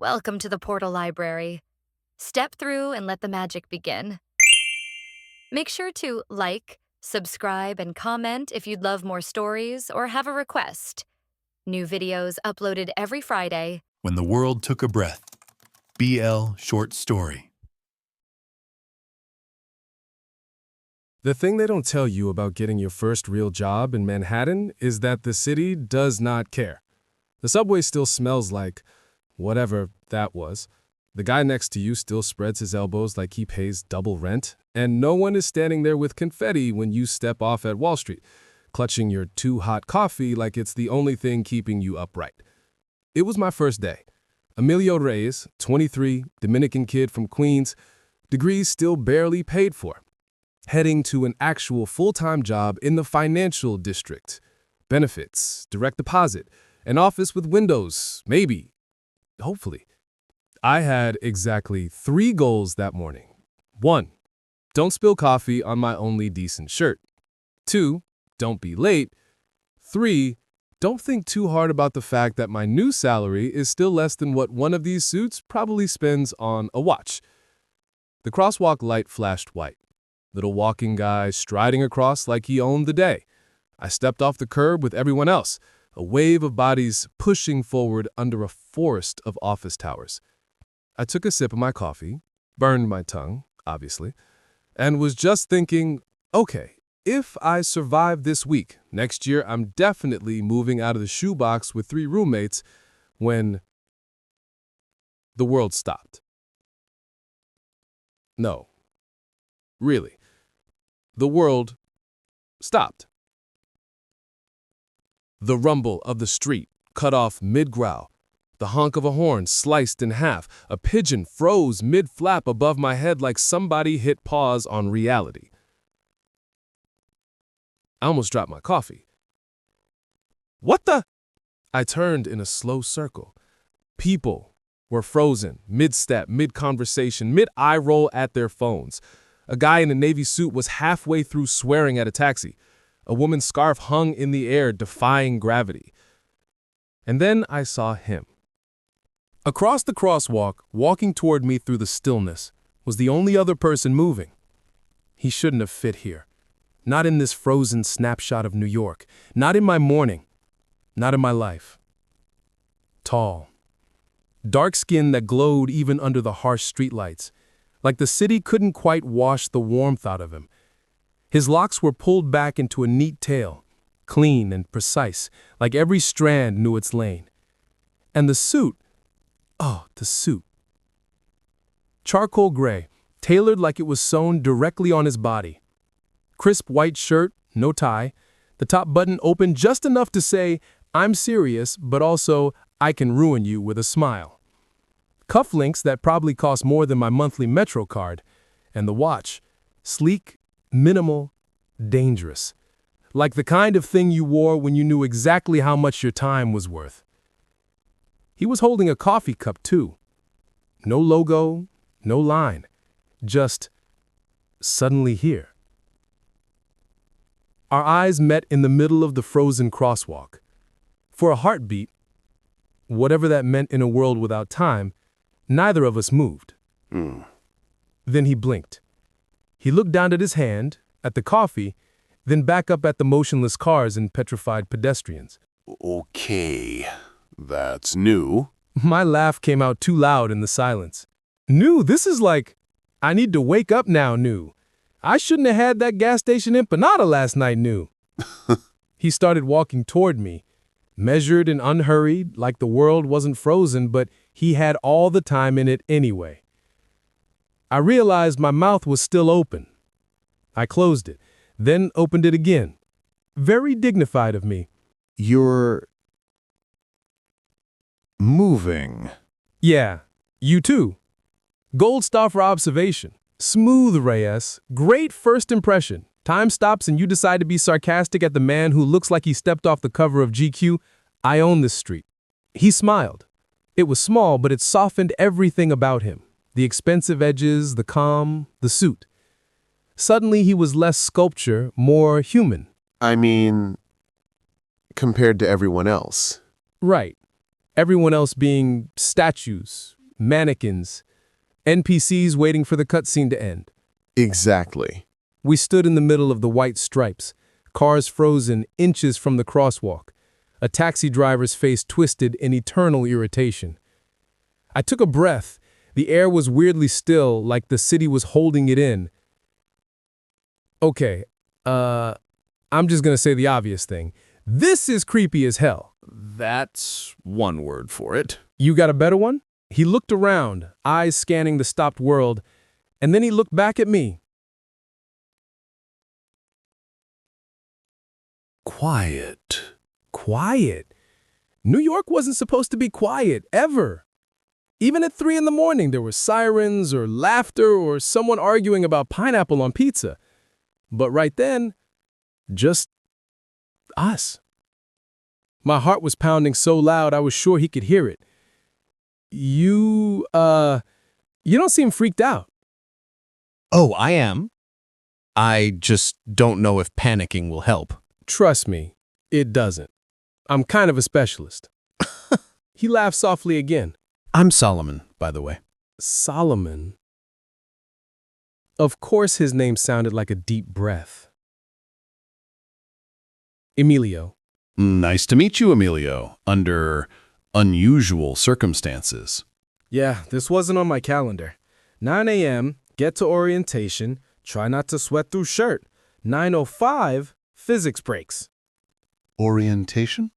Welcome to the Portal Library. Step through and let the magic begin. Make sure to like, subscribe, and comment if you'd love more stories or have a request. New videos uploaded every Friday. When the World Took a Breath. BL Short Story. The thing they don't tell you about getting your first real job in Manhattan is that the city does not care. The subway still smells like whatever that was. The guy next to you still spreads his elbows like he pays double rent, and no one is standing there with confetti when you step off at Wall Street, clutching your too hot coffee like it's the only thing keeping you upright. It was my first day. Emilio Reyes, 23, Dominican kid from Queens, degrees still barely paid for. Heading to an actual full-time job in the financial district. Benefits, direct deposit, an office with windows, maybe, hopefully. I had exactly 3 goals that morning. 1, don't spill coffee on my only decent shirt. 2, don't be late. 3, don't think too hard about the fact that my new salary is still less than what one of these suits probably spends on a watch. The crosswalk light flashed white. Little walking guy striding across like he owned the day. I stepped off the curb with everyone else, a wave of bodies pushing forward under a forest of office towers. I took a sip of my coffee, burned my tongue, obviously, and was just thinking, okay, if I survive this week, next year I'm definitely moving out of the shoebox with 3 roommates, when the world stopped. No, really. The world stopped. The rumble of the street cut off mid-growl. The honk of a horn sliced in half. A pigeon froze mid-flap above my head like somebody hit pause on reality. I almost dropped my coffee. What the? I turned in a slow circle. People were frozen, mid-step, mid-conversation, mid-eye roll at their phones. A guy in a navy suit was halfway through swearing at a taxi. A woman's scarf hung in the air, defying gravity. And then I saw him. Across the crosswalk, walking toward me through the stillness, was the only other person moving. He shouldn't have fit here. Not in this frozen snapshot of New York. Not in my morning. Not in my life. Tall. Dark skin that glowed even under the harsh streetlights. Like the city couldn't quite wash the warmth out of him. His locks were pulled back into a neat tail, clean and precise, like every strand knew its lane. And the suit, the suit. Charcoal gray, tailored like it was sewn directly on his body. Crisp white shirt, no tie, the top button open just enough to say, I'm serious, but also, I can ruin you with a smile. Cufflinks that probably cost more than my monthly Metro card, and the watch, sleek, minimal, dangerous. Like the kind of thing you wore when you knew exactly how much your time was worth. He was holding a coffee cup too. No logo, no line. Just suddenly here. Our eyes met in the middle of the frozen crosswalk. For a heartbeat, whatever that meant in a world without time, neither of us moved. Then he blinked. He looked down at his hand, at the coffee, then back up at the motionless cars and petrified pedestrians. Okay, that's new. My laugh came out too loud in the silence. New, this is like, I need to wake up now, new. I shouldn't have had that gas station empanada last night, new. He started walking toward me, measured and unhurried, like the world wasn't frozen, but he had all the time in it anyway. I realized my mouth was still open. I closed it, then opened it again. Very dignified of me. You're moving. Yeah, you too. Gold star for observation. Smooth, Reyes. Great first impression. Time stops and you decide to be sarcastic at the man who looks like he stepped off the cover of GQ. I own this street. He smiled. It was small, but it softened everything about him. The expensive edges, the calm, the suit. Suddenly he was less sculpture, more human. I mean, compared to everyone else. Right. Everyone else being statues, mannequins, NPCs waiting for the cutscene to end. Exactly. We stood in the middle of the white stripes, cars frozen inches from the crosswalk, a taxi driver's face twisted in eternal irritation. I took a breath. The air was weirdly still, like the city was holding it in. Okay, I'm just gonna say the obvious thing. This is creepy as hell. That's one word for it. You got a better one? He looked around, eyes scanning the stopped world, and then he looked back at me. Quiet. Quiet? New York wasn't supposed to be quiet, ever. Even at 3 in the morning, there were sirens or laughter or someone arguing about pineapple on pizza. But right then, just us. My heart was pounding so loud I was sure he could hear it. You don't seem freaked out. Oh, I am. I just don't know if panicking will help. Trust me, it doesn't. I'm kind of a specialist. He laughed softly again. I'm Solomon, by the way. Solomon? Of course his name sounded like a deep breath. Emilio. Nice to meet you, Emilio, under unusual circumstances. Yeah, this wasn't on my calendar. 9 a.m., get to orientation, try not to sweat through shirt. 9:05, physics breaks. Orientation?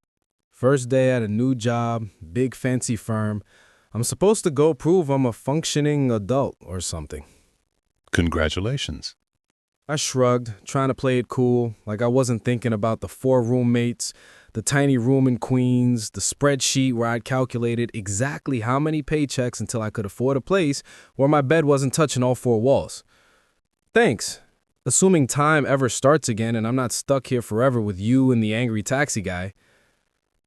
First day at a new job, big fancy firm. I'm supposed to go prove I'm a functioning adult or something. Congratulations. I shrugged, trying to play it cool, like I wasn't thinking about the 4 roommates, the tiny room in Queens, the spreadsheet where I'd calculated exactly how many paychecks until I could afford a place where my bed wasn't touching all 4 walls. Thanks. Assuming time ever starts again and I'm not stuck here forever with you and the angry taxi guy.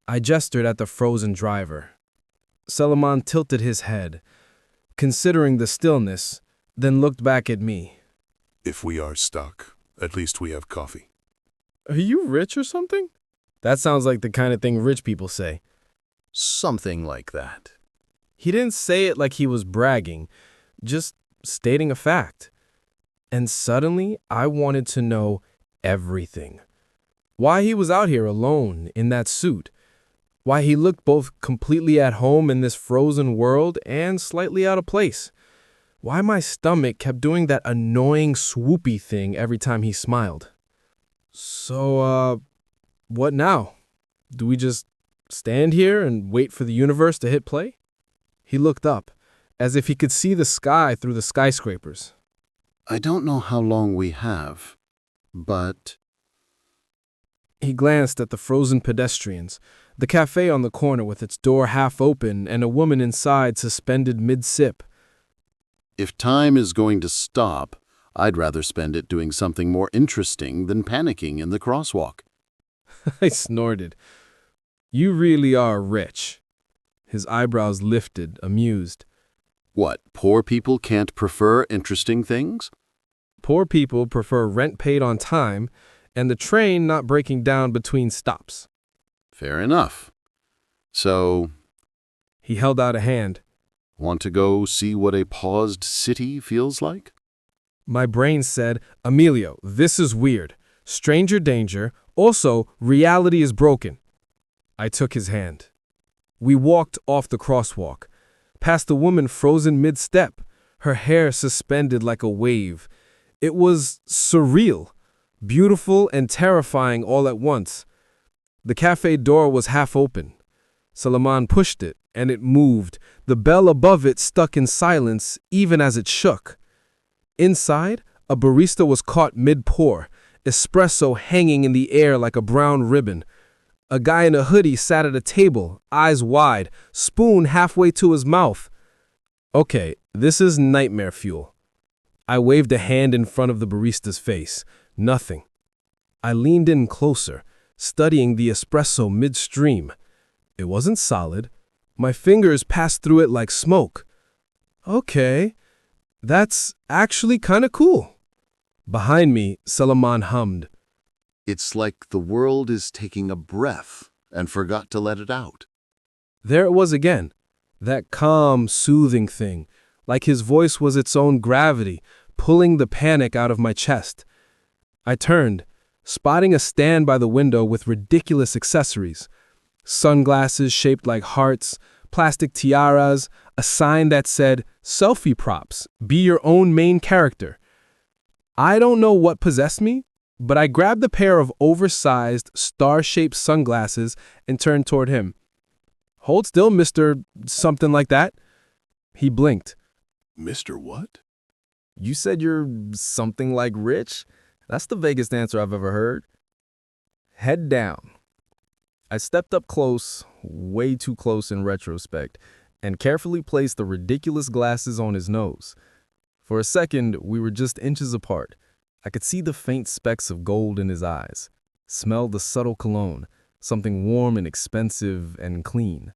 I gestured at the frozen driver. Solomon tilted his head, considering the stillness, then looked back at me. If we are stuck, at least we have coffee. Are you rich or something? That sounds like the kind of thing rich people say. Something like that. He didn't say it like he was bragging, just stating a fact. And suddenly, I wanted to know everything. Why he was out here alone in that suit. Why he looked both completely at home in this frozen world and slightly out of place. Why my stomach kept doing that annoying swoopy thing every time he smiled. So, what now? Do we just stand here and wait for the universe to hit play? He looked up, as if he could see the sky through the skyscrapers. I don't know how long we have, but... He glanced at the frozen pedestrians, the café on the corner with its door half open and a woman inside suspended mid-sip. If time is going to stop, I'd rather spend it doing something more interesting than panicking in the crosswalk. I snorted. You really are rich. His eyebrows lifted, amused. What, poor people can't prefer interesting things? Poor people prefer rent paid on time and the train not breaking down between stops. Fair enough. So... He held out a hand. Want to go see what a paused city feels like? My brain said, Emilio, this is weird. Stranger danger. Also, reality is broken. I took his hand. We walked off the crosswalk, past the woman frozen mid-step, her hair suspended like a wave. It was surreal, beautiful and terrifying all at once. The cafe door was half open. Solomon pushed it, and it moved. The bell above it stuck in silence, even as it shook. Inside, a barista was caught mid-pour, espresso hanging in the air like a brown ribbon. A guy in a hoodie sat at a table, eyes wide, spoon halfway to his mouth. Okay, this is nightmare fuel. I waved a hand in front of the barista's face. Nothing. I leaned in closer, studying the espresso midstream. It wasn't solid. My fingers passed through it like smoke. Okay, that's actually kind of cool. Behind me, Solomon hummed. It's like the world is taking a breath and forgot to let it out. There it was again, that calm, soothing thing, like his voice was its own gravity, pulling the panic out of my chest. I turned, spotting a stand by the window with ridiculous accessories. Sunglasses shaped like hearts, plastic tiaras, a sign that said, "Selfie props, be your own main character." I don't know what possessed me, but I grabbed a pair of oversized, star-shaped sunglasses and turned toward him. "Hold still, Mr. Something like that." He blinked. Mr. What? "You said you're something like rich? That's the vaguest answer I've ever heard." Head down. I stepped up close, way too close in retrospect, and carefully placed the ridiculous glasses on his nose. For a second, we were just inches apart. I could see the faint specks of gold in his eyes, smell the subtle cologne, something warm and expensive and clean.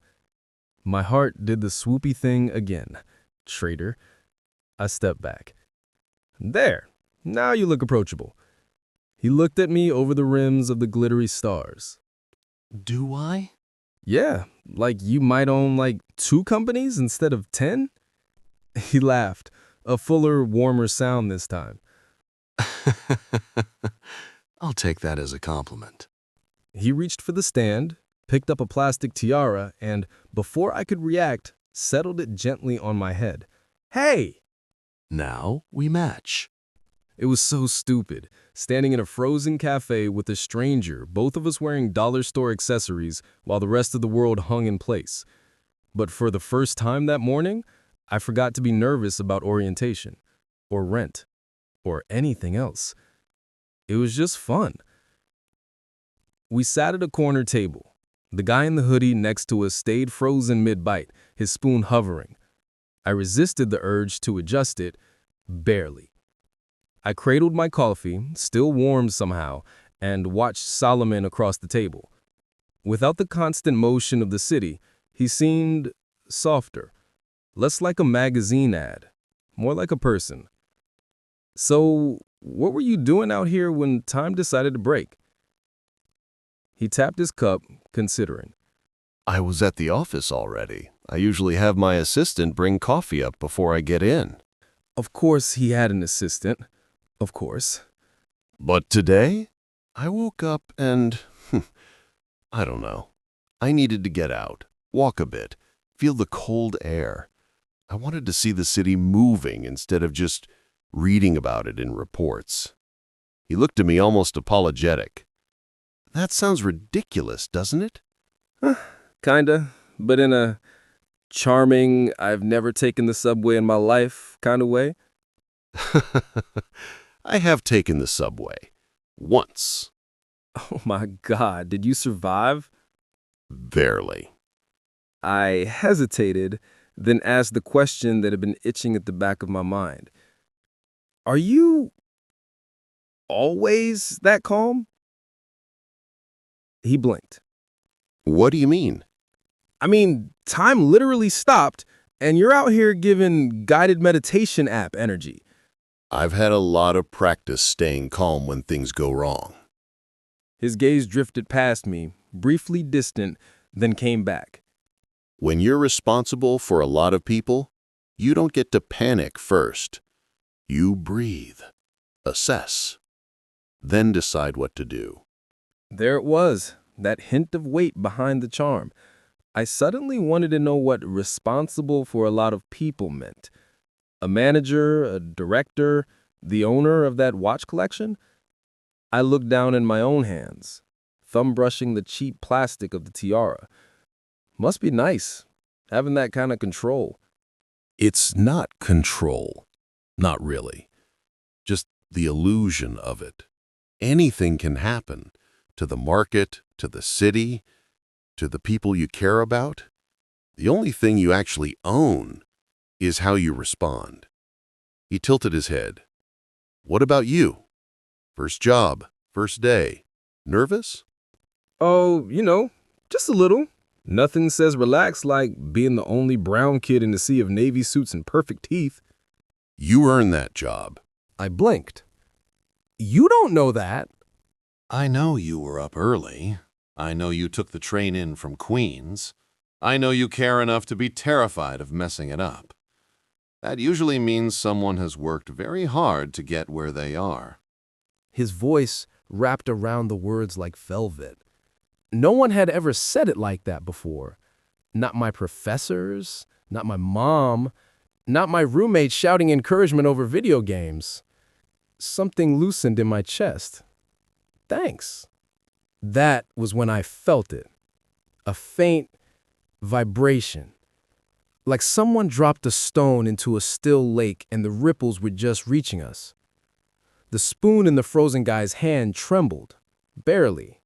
My heart did the swoopy thing again. Traitor. I stepped back. "There, now you look approachable." He looked at me over the rims of the glittery stars. Do I? "Yeah, like you might own like 2 companies instead of 10? He laughed, a fuller, warmer sound this time. I'll take that as a compliment. He reached for the stand, picked up a plastic tiara, and, before I could react, settled it gently on my head. "Hey!" Now we match. It was so stupid, standing in a frozen cafe with a stranger, both of us wearing dollar store accessories while the rest of the world hung in place. But for the first time that morning, I forgot to be nervous about orientation, or rent, or anything else. It was just fun. We sat at a corner table. The guy in the hoodie next to us stayed frozen mid-bite, his spoon hovering. I resisted the urge to adjust it, barely. I cradled my coffee, still warm somehow, and watched Solomon across the table. Without the constant motion of the city, he seemed softer, less like a magazine ad, more like a person. "So, what were you doing out here when time decided to break?" He tapped his cup, considering. I was at the office already. I usually have my assistant bring coffee up before I get in. Of course he had an assistant. Of course. But today, I woke up and, I don't know. I needed to get out, walk a bit, feel the cold air. I wanted to see the city moving instead of just reading about it in reports. He looked at me almost apologetic. That sounds ridiculous, doesn't it? Kinda, but in a charming, I've never taken the subway in my life kind of way. I have taken the subway. Once. Oh my God, did you survive? Barely. I hesitated, then asked the question that had been itching at the back of my mind. Are you always that calm? He blinked. What do you mean? I mean, time literally stopped, and you're out here giving guided meditation app energy. I've had a lot of practice staying calm when things go wrong. His gaze drifted past me, briefly distant, then came back. When you're responsible for a lot of people, you don't get to panic first. You breathe, assess, then decide what to do. There it was, that hint of weight behind the charm. I suddenly wanted to know what responsible for a lot of people meant. A manager, a director, the owner of that watch collection? I looked down in my own hands, thumb brushing the cheap plastic of the tiara. Must be nice, having that kind of control. It's not control. Not really. Just the illusion of it. Anything can happen. To the market, to the city, to the people you care about. The only thing you actually own is how you respond. He tilted his head. What about you? First job, first day. Nervous? Oh, just a little. Nothing says relax like being the only brown kid in a sea of navy suits and perfect teeth. You earned that job. I blinked. You don't know that. I know you were up early. I know you took the train in from Queens. I know you care enough to be terrified of messing it up. That usually means someone has worked very hard to get where they are. His voice wrapped around the words like velvet. No one had ever said it like that before. Not my professors, not my mom, not my roommate shouting encouragement over video games. Something loosened in my chest. Thanks. That was when I felt it. A faint vibration. Like someone dropped a stone into a still lake and the ripples were just reaching us. The spoon in the frozen guy's hand trembled, barely.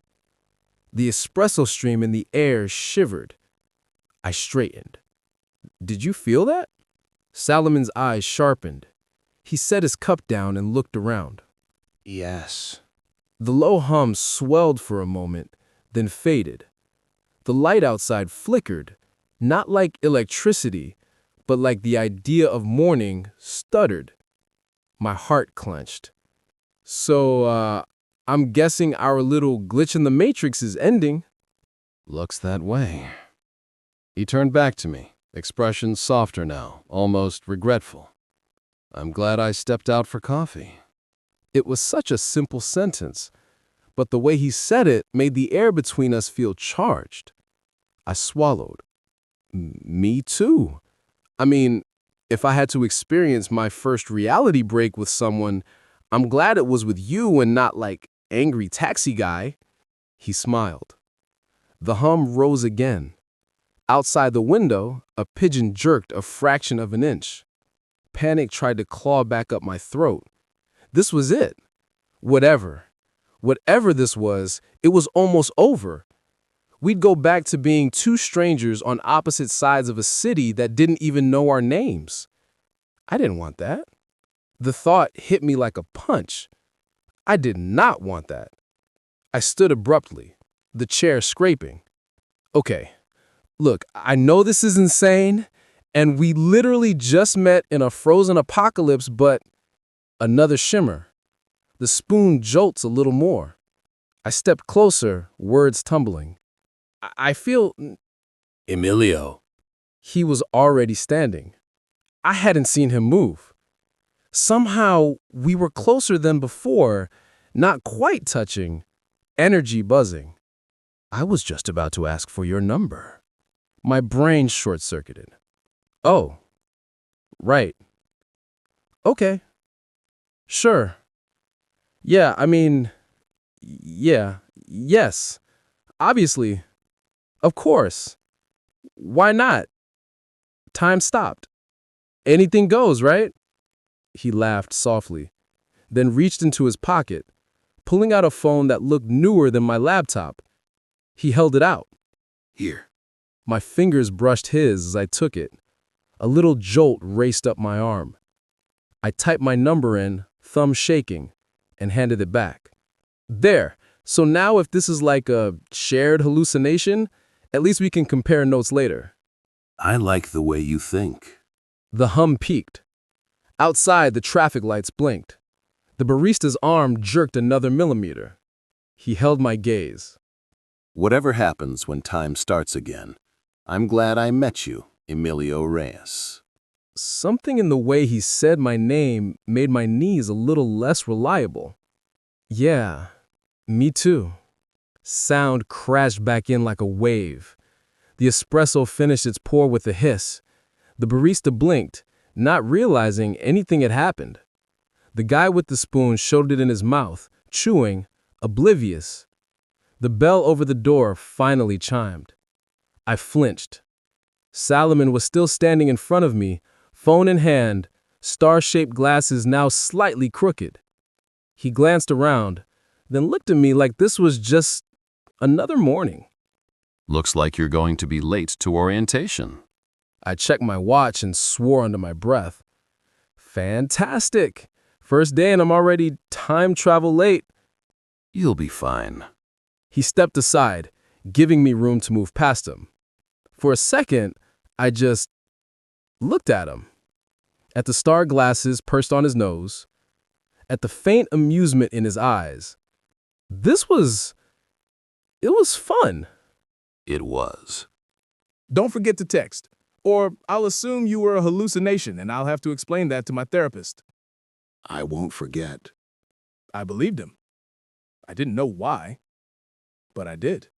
The espresso stream in the air shivered. I straightened. Did you feel that? Salomon's eyes sharpened. He set his cup down and looked around. Yes. The low hum swelled for a moment, then faded. The light outside flickered, not like electricity, but like the idea of morning stuttered. My heart clenched. So, I'm guessing our little glitch in the matrix is ending. Looks that way. He turned back to me, expression softer now, almost regretful. I'm glad I stepped out for coffee. It was such a simple sentence, but the way he said it made the air between us feel charged. I swallowed. Me too. I mean, if I had to experience my first reality break with someone, I'm glad it was with you and not like angry taxi guy. He smiled. The hum rose again. Outside the window, a pigeon jerked a fraction of an inch. Panic tried to claw back up my throat. This was it. Whatever this was, it was almost over. We'd go back to being two strangers on opposite sides of a city that didn't even know our names. I didn't want that. The thought hit me like a punch. I did not want that. I stood abruptly, the chair scraping. Okay, look, I know this is insane, and we literally just met in a frozen apocalypse, but another shimmer. The spoon jolts a little more. I stepped closer, words tumbling. I feel... Emilio. He was already standing. I hadn't seen him move. Somehow, we were closer than before, not quite touching, energy buzzing. I was just about to ask for your number. My brain short-circuited. Oh, right. Okay. Sure. Yeah, I mean, yes. Obviously. Of course. Why not? Time stopped. Anything goes, right? He laughed softly, then reached into his pocket, pulling out a phone that looked newer than my laptop. He held it out. Here. My fingers brushed his as I took it. A little jolt raced up my arm. I typed my number in, thumb shaking, and handed it back. There. So now if this is like a shared hallucination, at least we can compare notes later. I like the way you think. The hum peaked. Outside, the traffic lights blinked. The barista's arm jerked another millimeter. He held my gaze. Whatever happens when time starts again, I'm glad I met you, Emilio Reyes. Something in the way he said my name made my knees a little less reliable. Yeah, me too. Sound crashed back in like a wave. The espresso finished its pour with a hiss. The barista blinked, not realizing anything had happened. The guy with the spoon showed it in his mouth, chewing, oblivious. The bell over the door finally chimed. I flinched. Salomon was still standing in front of me, phone in hand, star-shaped glasses now slightly crooked. He glanced around, then looked at me like this was just another morning. Looks like you're going to be late to orientation. I checked my watch and swore under my breath. Fantastic! First day and I'm already time travel late. You'll be fine. He stepped aside, giving me room to move past him. For a second, I just looked at him. At the star glasses perched on his nose. At the faint amusement in his eyes. It was fun. It was. Don't forget to text, or I'll assume you were a hallucination and I'll have to explain that to my therapist. I won't forget. I believed him. I didn't know why, but I did.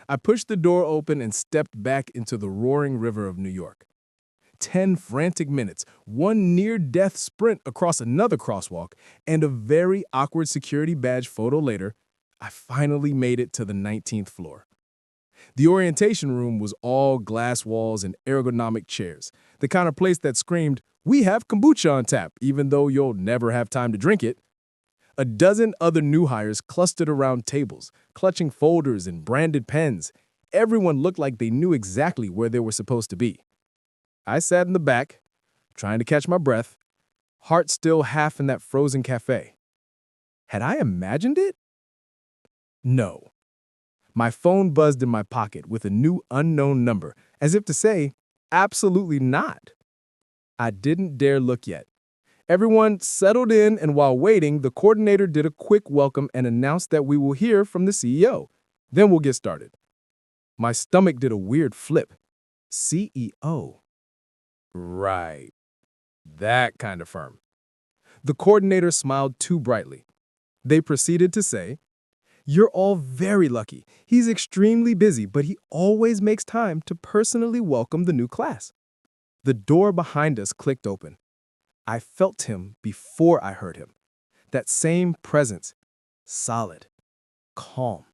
I pushed the door open and stepped back into the roaring river of New York. 10 frantic minutes, one near-death sprint across another crosswalk, and a very awkward security badge photo later, I finally made it to the 19th floor. The orientation room was all glass walls and ergonomic chairs, the kind of place that screamed, "We have kombucha on tap," even though you'll never have time to drink it. A dozen other new hires clustered around tables, clutching folders and branded pens. Everyone looked like they knew exactly where they were supposed to be. I sat in the back, trying to catch my breath, heart still half in that frozen café. Had I imagined it? No. My phone buzzed in my pocket with a new unknown number, as if to say, absolutely not. I didn't dare look yet. Everyone settled in, and while waiting, the coordinator did a quick welcome and announced that we will hear from the CEO. Then we'll get started. My stomach did a weird flip. CEO. Right. That kind of firm. The coordinator smiled too brightly. They proceeded to say, "You're all very lucky. He's extremely busy, but he always makes time to personally welcome the new class." The door behind us clicked open. I felt him before I heard him. That same presence, solid, calm,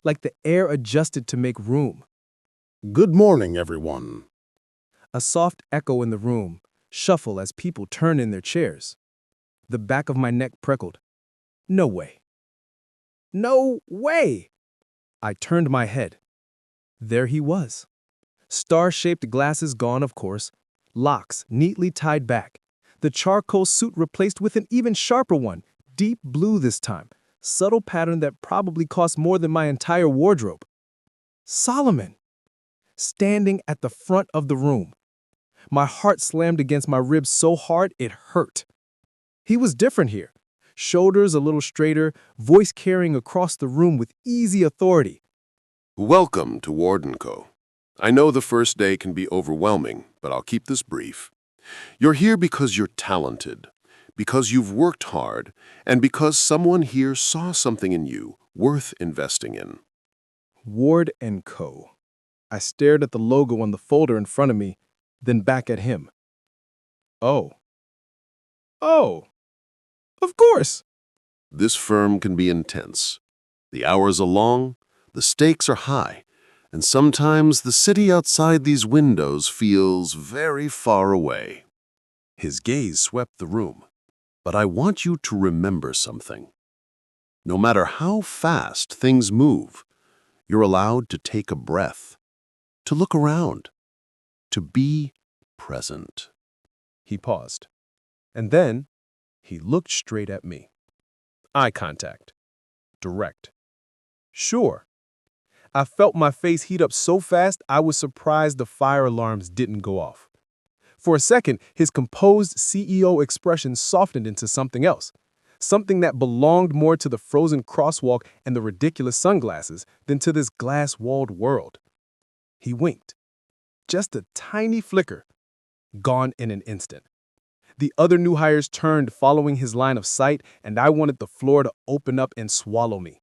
like the air adjusted to make room. Good morning, everyone. A soft echo in the room, shuffle as people turn in their chairs. The back of my neck prickled. No way. No way! I turned my head. There he was. Star-shaped glasses gone, of course, locks neatly tied back. The charcoal suit replaced with an even sharper one, deep blue this time, subtle pattern that probably cost more than my entire wardrobe. Solomon! Standing at the front of the room. My heart slammed against my ribs so hard it hurt. He was different here. Shoulders a little straighter, voice carrying across the room with easy authority. Welcome to Ward & Co. I know the first day can be overwhelming, but I'll keep this brief. You're here because you're talented, because you've worked hard, and because someone here saw something in you worth investing in. Ward & Co. I stared at the logo on the folder in front of me, then back at him. Oh. Of course. This firm can be intense. The hours are long, the stakes are high, and sometimes the city outside these windows feels very far away. His gaze swept the room. But I want you to remember something. No matter how fast things move, you're allowed to take a breath, to look around, to be present. He paused. And then he looked straight at me. Eye contact. Direct. Sure. I felt my face heat up so fast I was surprised the fire alarms didn't go off. For a second, his composed CEO expression softened into something else, something that belonged more to the frozen crosswalk and the ridiculous sunglasses than to this glass-walled world. He winked. Just a tiny flicker. Gone in an instant. The other new hires turned following his line of sight, and I wanted the floor to open up and swallow me.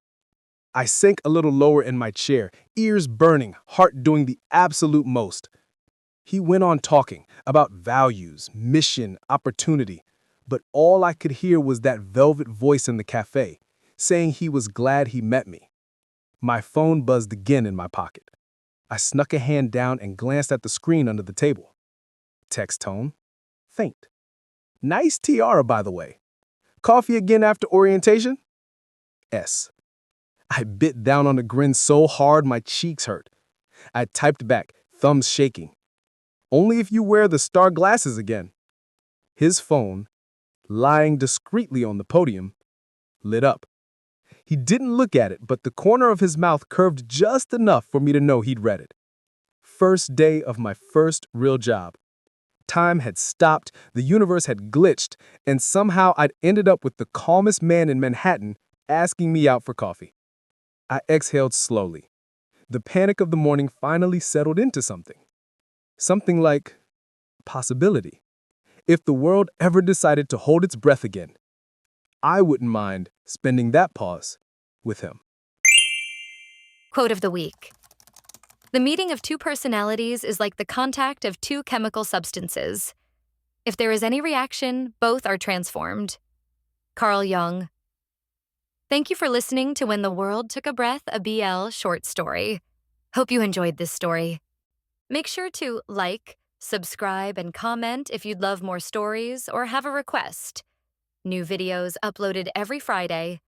I sank a little lower in my chair, ears burning, heart doing the absolute most. He went on talking about values, mission, opportunity, but all I could hear was that velvet voice in the cafe, saying he was glad he met me. My phone buzzed again in my pocket. I snuck a hand down and glanced at the screen under the table. Text tone, faint. Nice tiara, by the way. Coffee again after orientation? S. I bit down on the grin so hard my cheeks hurt. I typed back, thumbs shaking. Only if you wear the star glasses again. His phone, lying discreetly on the podium, lit up. He didn't look at it, but the corner of his mouth curved just enough for me to know he'd read it. First day of my first real job. Time had stopped, the universe had glitched, and somehow I'd ended up with the calmest man in Manhattan asking me out for coffee. I exhaled slowly. The panic of the morning finally settled into something. Something like possibility. If the world ever decided to hold its breath again, I wouldn't mind spending that pause with him. Quote of the week. The meeting of two personalities is like the contact of two chemical substances. If there is any reaction, both are transformed. Carl Jung. Thank you for listening to When the World Took a Breath, a BL short story. Hope you enjoyed this story. Make sure to like, subscribe, and comment if you'd love more stories or have a request. New videos uploaded every Friday.